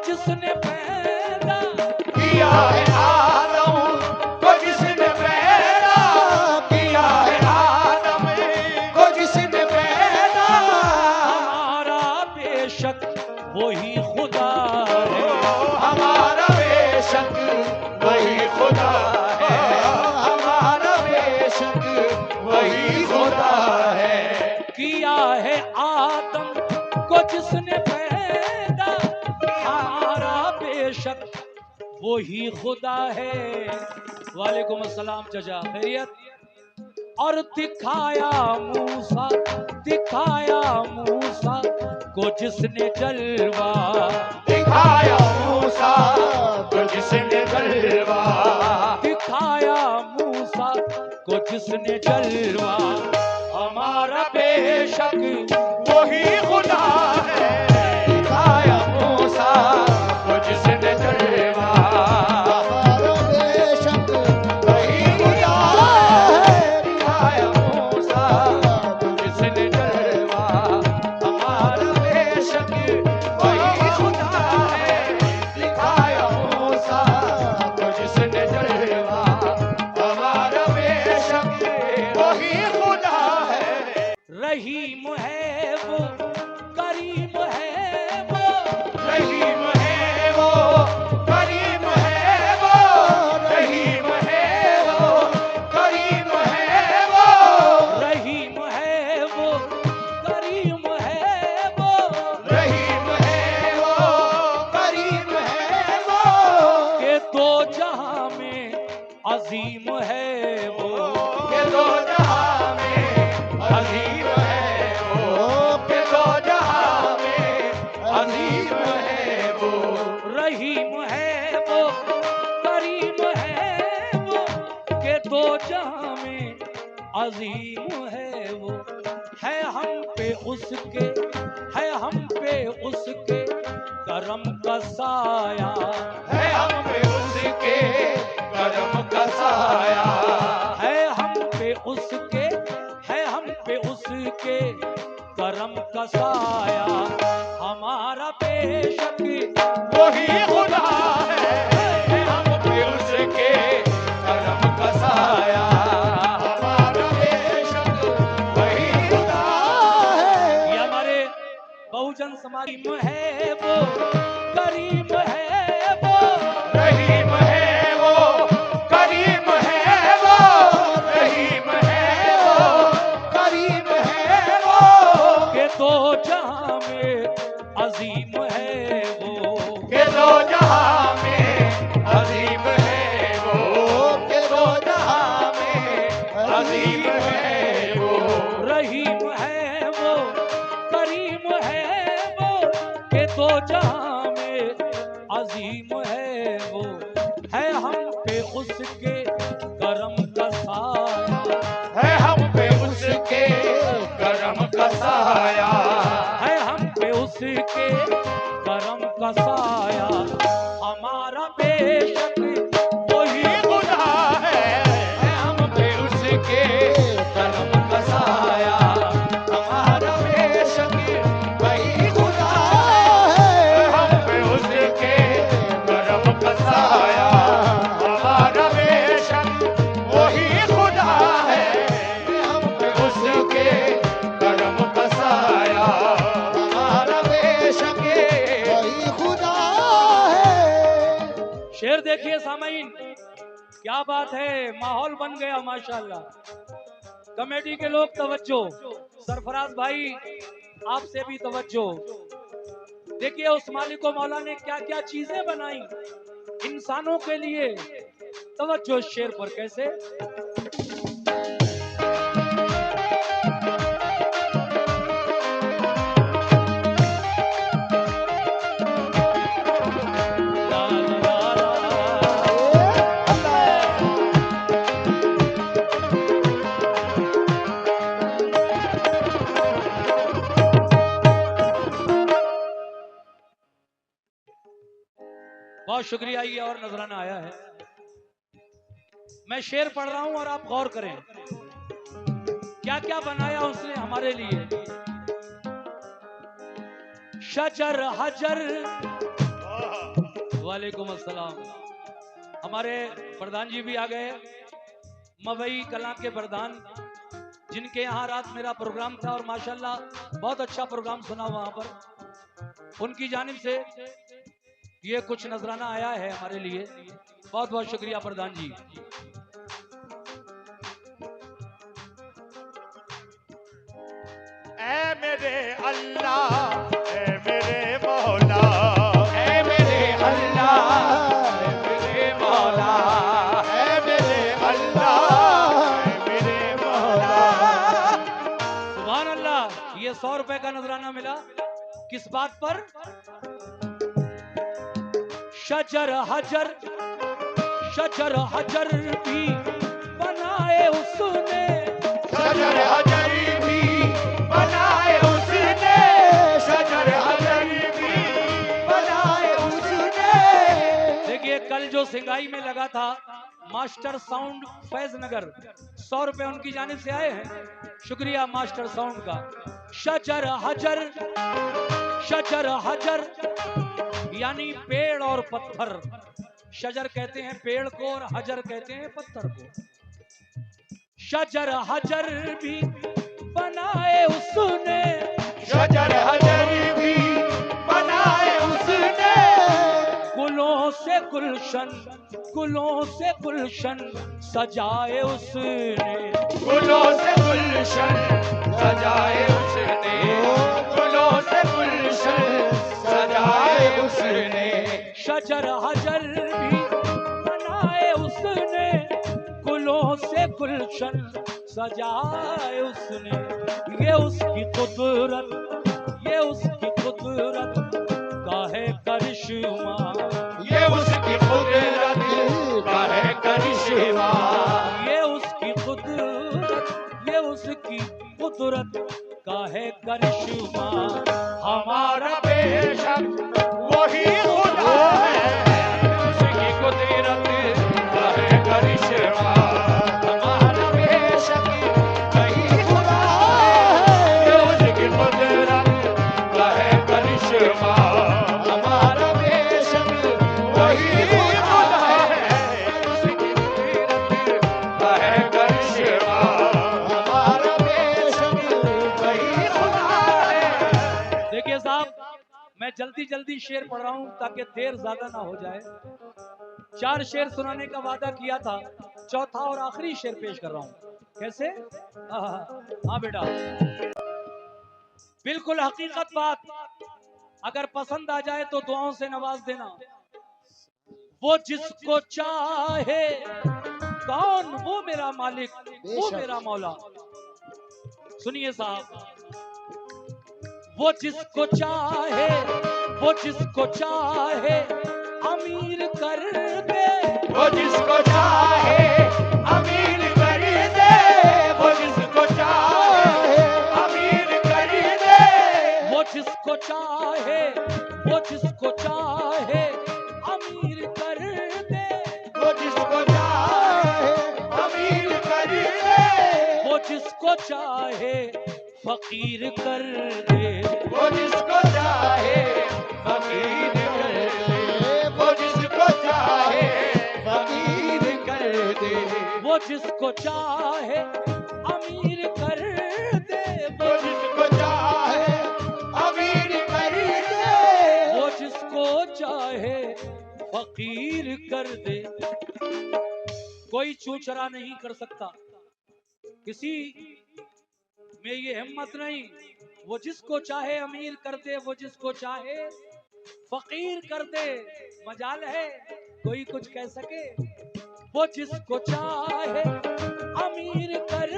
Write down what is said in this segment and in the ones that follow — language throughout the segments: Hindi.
जिसने पैदा किया है, आदम को जिसने पैदा किया है, आदम को जिसने पैदा, हमारा बेशक वही खुदा है, हमारा बेशक वही खुदा है, हमारा बेशक वही खुदा है। किया है आदम को जिसने पैदा, हमारा बेशक वही खुदा है। वालेकुम अस्सलाम चाचा, खैरियत? और दिखाया मूसा को जिसने जलवा, दिखाया मूसा को जिसने जलवा, दिखाया मूसा को जिसने जलवा, हमारा बेशक वही खुदा है। दिखाया मूसा को जिसने जलवा, हमारा बेशक वही खुदा है। दिखाया मूसा को जिसने जलवा, हमारा बेशक वही खुदा है। दिखाया मूसा को जिसने जलवा, हमारा बेशक वही खुदा है। रहीम है वो, करीम है वो, रहीम है वो, करीम है वो, रहीम है वो, करीम है वो, रहीम है वो, करीम है वो, रहीम है वो, करीम है वो, के दो जहां में अजीम है वो, के दो जहां में अजीम है वो, के दो जहां में अजीम है वो, रहीम है वो, करीम है वो, के दो जहां में अजीम है वो। है हम पे उसके, है हम पे उसके करम का साया, है हम पे उसके करम का साया, है हम पे उसके, है हम पे उसके करम का साया, हमारा बेशक वही खुदा है। हम पे उसके करम का साया, हमारा बेशक वही खुदा है। ये हमारे बहुजन समाज में है वो, करीम है वो, रहीम है वो, करीम है वो, रहीम है वो, करीम है वो, के दो जहां में अजीम है वो, के दो जहां में अजीम है वो, के दो जहां में अजीम है वो, रहीम है वो, करीम है वो, के दो जहां में अजीम है वो। है हम पे उसके करम का साया, है हम पे उसके करम का साया, है हम पे उसके करम का साया, हमारा बेशक वही खुदा है। हम पे उसके करम का साया, हमारा बेशक वही खुदा है। हम पे उसके करम का साया, हमारा बेशक वही खुदा है। हम पे उसके करम का साया, हमारा बेशक वही खुदा है। शेर देखिए सामईन, क्या बात है, माहौल बन गया माशाल्लाह। कमेटी के लोग तवज्जो, सरफराज भाई आपसे भी तवज्जो। देखिए उस मालिक मौला ने क्या क्या चीजें बनाई इंसानों के लिए। तवज्जो शेर पर कैसे। बहुत शुक्रिया, ये और नजराना आया है। मैं शेर पढ़ रहा हूं और आप गौर करें क्या क्या बनाया उसने हमारे लिए। शजर हजर वालेकुम अस्सलाम। हमारे प्रधान जी भी आ गए, मवई कला के प्रधान, जिनके यहाँ रात मेरा प्रोग्राम था और माशाल्लाह बहुत अच्छा प्रोग्राम सुना वहां पर। उनकी जानिब से ये कुछ नजराना आया है हमारे लिए, बहुत बहुत शुक्रिया प्रधान जी। ऐ मेरे अल्लाह, ऐ मेरे मौला, ऐ मेरे अल्लाह, ऐ मेरे मौला, ऐ मेरे अल्लाह, ऐ मेरे मौला। सुभान अल्लाह। ये 100 रुपए का नजराना मिला, किस बात पर? शजर हजर, शजर हजर भी बनाए उसने, शजर हजर भी बनाए उसने, शजर हजर भी बनाए उसने। देखिए कल जो सिंगाई में लगा था मास्टर साउंड फैज नगर, 100 रुपए उनकी जानिब से आए हैं, शुक्रिया मास्टर साउंड का। शजर हजर, शजर हजर यानी पेड़ और पत्थर। शजर कहते हैं पेड़ को और हजर कहते हैं पत्थर को। शजर हजर भी बनाए उसने, शजर हजर भी बनाए उसने। गुलों से गुलशन, गुलों से गुलशन सजाए उसने, गुलों से गुलशन सजाए उसने, गुलों से गुलशन सजाए उसने। शजर हजर भी बनाए उसने, गुलों से गुलशन सजाए उसने। ये उसकी कुदरत, ये उसकी कुदरत का है करिश्मा, ये उसकी कुदरत का है करिश्मा, ये उसकी कुदरत, ये उसकी कुदरत का है करिश्मा। हमारा बेशक वही खुदा है, उसकी कुदरत का है करिश्मा। हमारा बेशक वही खुदा है, उसकी कुदरत का है करिश्मा। हमारा बेशक वही खुदा है, उसकी कुदरत का है करिश्मा। हमारा बेशक वही खुदा है। देखिए साहब, मैं जल्दी जल्दी शेर पढ़ रहा हूं ताकि देर ज्यादा ना हो जाए। 4 शेर सुनाने का वादा किया था, चौथा और आखिरी शेर पेश कर रहा हूं। कैसे? हाँ बेटा, बिल्कुल हकीकत बात, अगर पसंद आ जाए तो दुआओं से नवाज देना। वो जिसको चाहे, कौन? वो मेरा मालिक, वो मेरा मौला। सुनिए साहब, वो जिसको चाहे, वो जिसको चाहे अमीर कर दे, वो जिसको चाहे अमीर कर दे, वो जिसको चाहे अमीर कर दे, वो जिसको चाहे, वो जिसको चाहे अमीर कर दे, वो जिसको चाहे अमीर कर दे, वो जिसको चाहे फकीर कर दे, वो जिसको चाहे फकीर कर दे, वो जिसको चाहे फकीर कर दे, वो जिसको चाहे अमीर कर दे, वो जिसको चाहे अमीर कर दे, वो जिसको चाहे फकीर कर दे। कोई चूचरा नहीं कर सकता, किसी में ये हिम्मत नहीं। वो जिसको चाहे अमीर कर दे, वो जिसको चाहे फकीर कर दे। मजाल है कोई कुछ कह सके? वो जिसको चाहे अमीर कर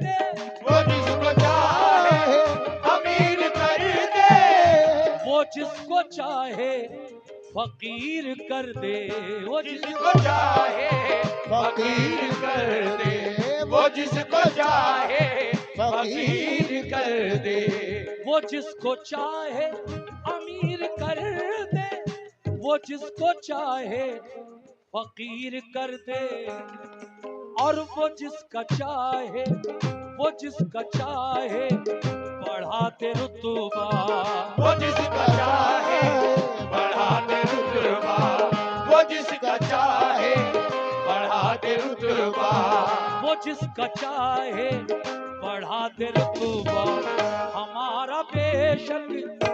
दे, वो जिसको चाहे अमीर कर दे, वो जिसको चाहे फकीर कर दे, वो जिसको चाहे फकीर कर दे, वो जिसको चाहे फकीर कर दे, वो जिसको चाहे अमीर कर दे, वो जिसको चाहे फकीर कर दे। और वो जिसका चाहे, वो जिसका चाहे बढ़ा दे रुतबा, वो जिसका चाहे बढ़ा दे रुतबा, वो जिसका चाहे बढ़ा दे रुतबा, वो जिसका चाहे बढ़ा दे रुतबा, हमारा बेशक